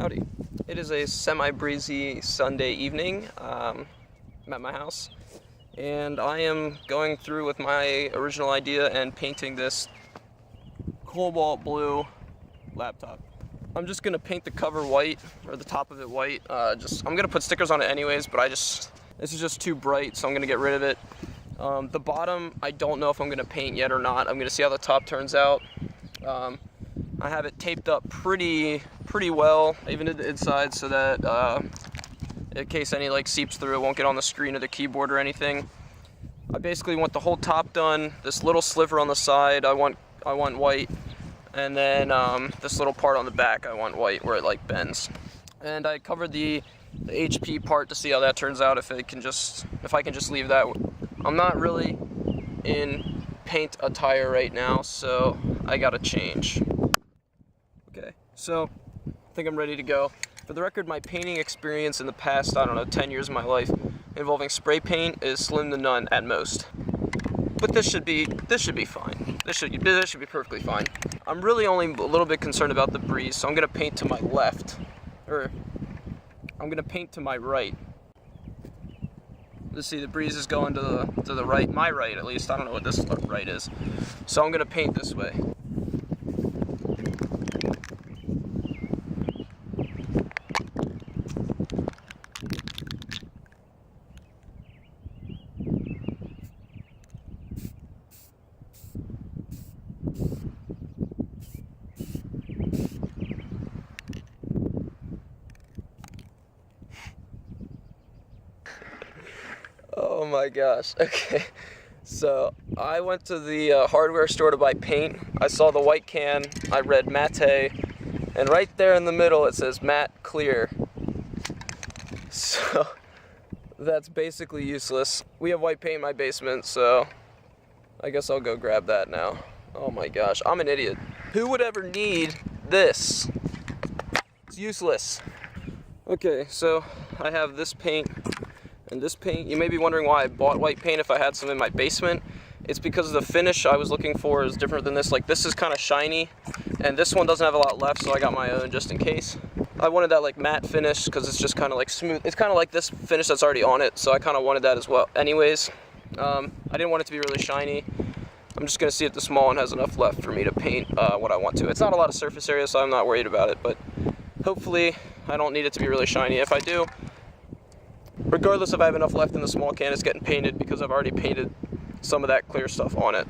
Howdy. It is a semi-breezy Sunday evening. I'm at my house, and I am going through with my original idea and painting this cobalt blue laptop. I'm just gonna paint the cover white, or the top of it white. I'm gonna put stickers on it anyways, but this is just too bright, so I'm gonna get rid of it. The bottom, I don't know if I'm gonna paint yet or not. I'm gonna see how the top turns out. I have it taped up pretty well. I even did the inside so that in case any seeps through, it won't get on the screen or the keyboard or anything. I basically want the whole top done. This little sliver on the side, I want white, and then this little part on the back, I want white where it bends. And I covered the HP part to see how that turns out. If I can just leave that. I'm not really in paint attire right now, so I gotta change. Okay, so I think I'm ready to go. For the record, my painting experience in the past, 10 years of my life involving spray paint is slim to none at most. But this should be fine. This should be perfectly fine. I'm really only a little bit concerned about the breeze, so I'm gonna paint to my left, or I'm gonna paint to my right. Let's see, the breeze is going to the right, my right at least. I don't know what this right is. So I'm gonna paint this way. Oh my gosh, okay. So I went to the hardware store to buy paint. I saw the white can, I read matte, and right there in the middle it says matte clear. So that's basically useless. We have white paint in my basement, so I guess I'll go grab that now. Oh my gosh, I'm an idiot. Who would ever need this? It's useless. Okay, so I have this paint. And this paint, you may be wondering why I bought white paint if I had some in my basement. It's because the finish I was looking for is different than this. This is kind of shiny, and this one doesn't have a lot left, so I got my own just in case. I wanted that matte finish because it's just kind of smooth. It's kind of like this finish that's already on it, so I kind of wanted that as well. Anyways, I didn't want it to be really shiny. I'm just gonna see if the small one has enough left for me to paint what I want to. It's not a lot of surface area, so I'm not worried about it, but hopefully I don't need it to be really shiny. If I do, regardless if I have enough left in the small can, it's getting painted because I've already painted some of that clear stuff on it.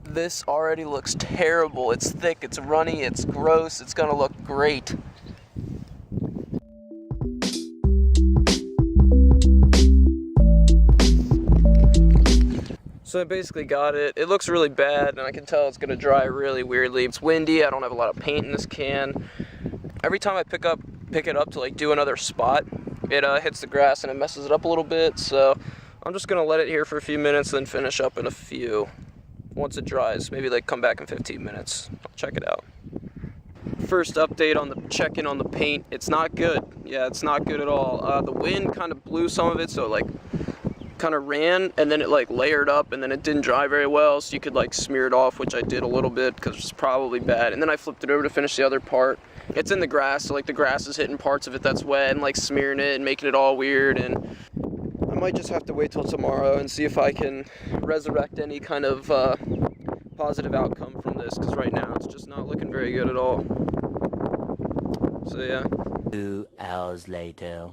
This already looks terrible. It's thick, it's runny, it's gross, it's gonna look great. So I basically got it. It looks really bad, and I can tell it's gonna dry really weirdly. It's windy, I don't have a lot of paint in this can. Every time I pick it up to do another spot, it hits the grass and it messes it up a little bit, so I'm just gonna let it here for a few minutes, then finish up in a few. Once it dries, maybe come back in 15 minutes. I'll check it out. First update on the check-in on the paint. It's not good. Yeah, it's not good at all. The wind kind of blew some of it, so kind of ran, and then it layered up, and then it didn't dry very well, so you could smear it off, which I did a little bit because it's probably bad. And then I flipped it over to finish the other part. It's in the grass, so the grass is hitting parts of it that's wet and smearing it and making it all weird. And I might just have to wait till tomorrow and see if I can resurrect any kind of positive outcome from this, because right now it's just not looking very good at all. So yeah. 2 hours later.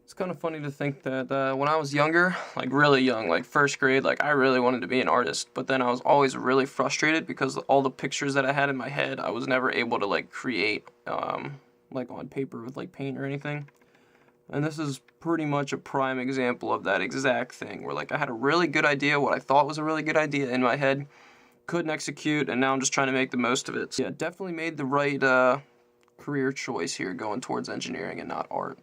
It's kind of funny to think that when I was younger, really young, first grade, I really wanted to be an artist, but then I was always really frustrated because all the pictures that I had in my head, I was never able to create on paper with paint or anything. And this is pretty much a prime example of that exact thing, where I had a really good idea, what I thought was a really good idea in my head, couldn't execute, and now I'm just trying to make the most of it. So yeah, definitely made the right career choice here, going towards engineering and not art.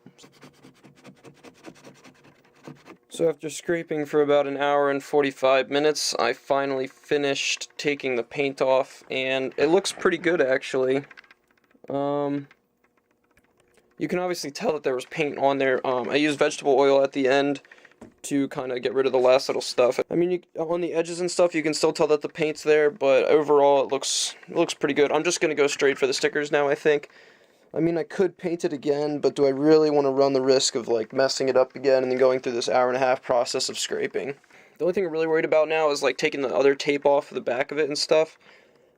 So after scraping for about an hour and 45 minutes, I finally finished taking the paint off, and it looks pretty good actually. You can obviously tell that there was paint on there. I used vegetable oil at the end to kind of get rid of the last little stuff. I mean, on the edges and stuff, you can still tell that the paint's there, but overall it looks pretty good. I'm just gonna go straight for the stickers now, I think. I mean, I could paint it again, but do I really want to run the risk of, like, messing it up again and then going through this hour-and-a-half process of scraping? The only thing I'm really worried about now is, like, taking the other tape off the back of it and stuff,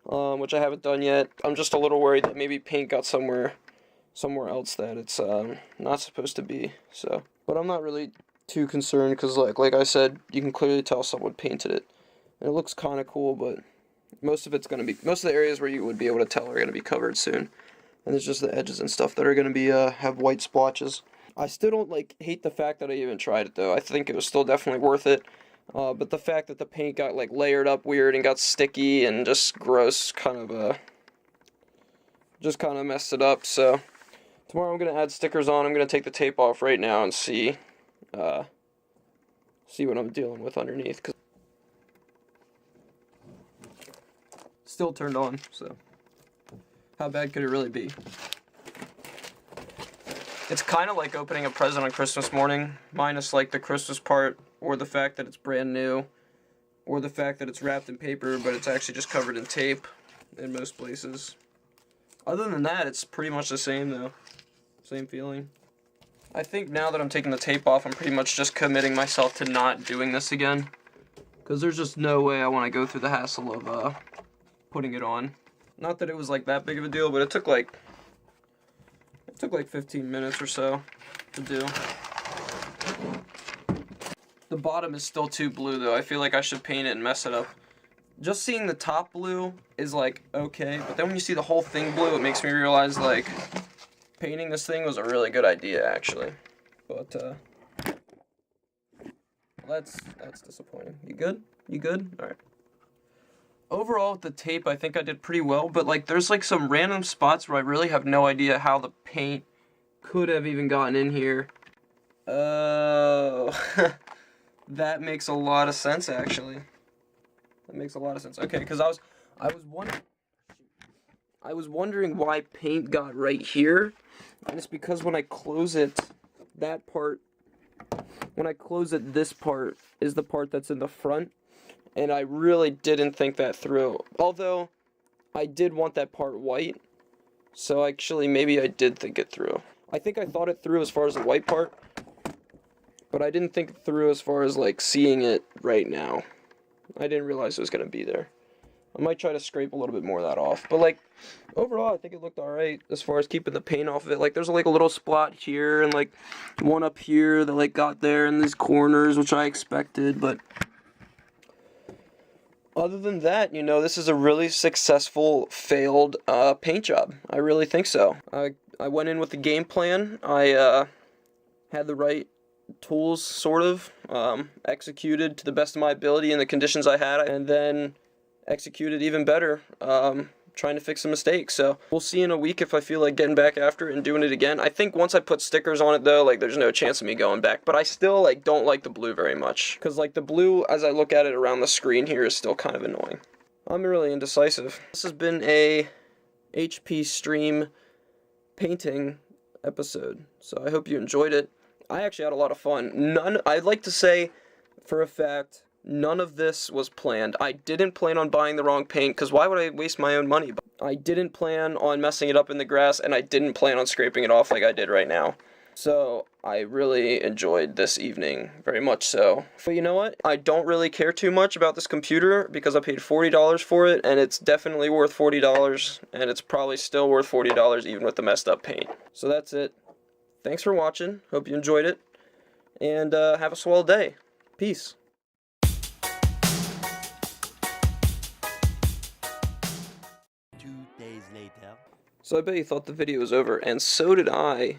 which I haven't done yet. I'm just a little worried that maybe paint got somewhere else that it's not supposed to be, so. But I'm not really too concerned, because, like I said, you can clearly tell someone painted it. And it looks kind of cool, but most of the areas where you would be able to tell are going to be covered soon. And it's just the edges and stuff that are going to be, have white splotches. I still don't, like, hate the fact that I even tried it, though. I think it was still definitely worth it. But the fact that the paint got, like, layered up weird and got sticky and just gross just kind of messed it up. So, tomorrow I'm going to add stickers on. I'm going to take the tape off right now and see what I'm dealing with underneath. 'Cause still turned on, so. How bad could it really be? It's kind of like opening a present on Christmas morning, minus like the Christmas part, or the fact that it's brand new, or the fact that it's wrapped in paper, but it's actually just covered in tape in most places. Other than that, it's pretty much the same though. Same feeling. I think now that I'm taking the tape off, I'm pretty much just committing myself to not doing this again. Because there's just no way I want to go through the hassle of putting it on. Not that it was like that big of a deal, but it took like 15 minutes or so to do. The bottom is still too blue though. I feel like I should paint it and mess it up. Just seeing the top blue is like okay, but then when you see the whole thing blue, it makes me realize like painting this thing was a really good idea actually. But that's disappointing. You good? You good? All right. Overall, with the tape, I think I did pretty well, but, like, there's, like, some random spots where I really have no idea how the paint could have even gotten in here. Oh, that makes a lot of sense, actually. That makes a lot of sense. Okay, because I was wondering why paint got right here, and it's because when I close it, this part is the part that's in the front. And I really didn't think that through. Although, I did want that part white. So actually, maybe I did think it through. I think I thought it through as far as the white part. But I didn't think it through as far as, like, seeing it right now. I didn't realize it was going to be there. I might try to scrape a little bit more of that off. But, like, overall, I think it looked alright as far as keeping the paint off of it. Like, there's, like, a little spot here and, like, one up here that, like, got there in these corners, which I expected, but other than that, you know, this is a really successful failed paint job. I really think so. I went in with the game plan. I had the right tools, sort of, executed to the best of my ability in the conditions I had, and then executed even better, trying to fix some mistakes. So we'll see in a week if I feel like getting back after it and doing it again. I think once I put stickers on it though, like there's no chance of me going back, but I still like don't like the blue very much, because like the blue as I look at it around the screen here is still kind of annoying. I'm really indecisive. This has been a HP Stream painting episode, so I hope you enjoyed it. I actually had a lot of fun. I'd like to say for a fact, none of this was planned. I didn't plan on buying the wrong paint, because why would I waste my own money? I didn't plan on messing it up in the grass, and I didn't plan on scraping it off like I did right now. So, I really enjoyed this evening, very much so. But you know what? I don't really care too much about this computer, because I paid $40 for it, and it's definitely worth $40, and it's probably still worth $40 even with the messed up paint. So that's it. Thanks for watching. Hope you enjoyed it, and have a swell day. Peace. 2 days later. So I bet you thought the video was over, and so did I,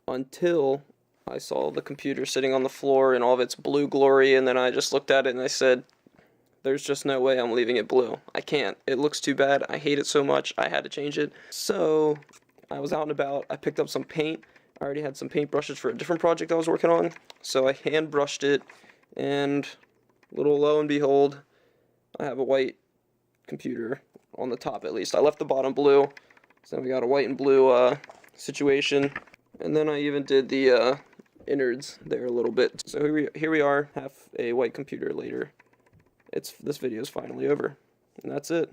until I saw the computer sitting on the floor in all of its blue glory, and then I just looked at it and I said, there's just no way I'm leaving it blue. I can't. It looks too bad. I hate it so much. I had to change it. So I was out and about. I picked up some paint. I already had some paintbrushes for a different project I was working on, so I hand brushed it, and little lo and behold, I have a white computer on the top at least. I left the bottom blue, so we got a white and blue situation, and then I even did the innards there a little bit. So here we are, half a white computer later. This video is finally over, and that's it.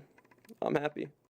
I'm happy.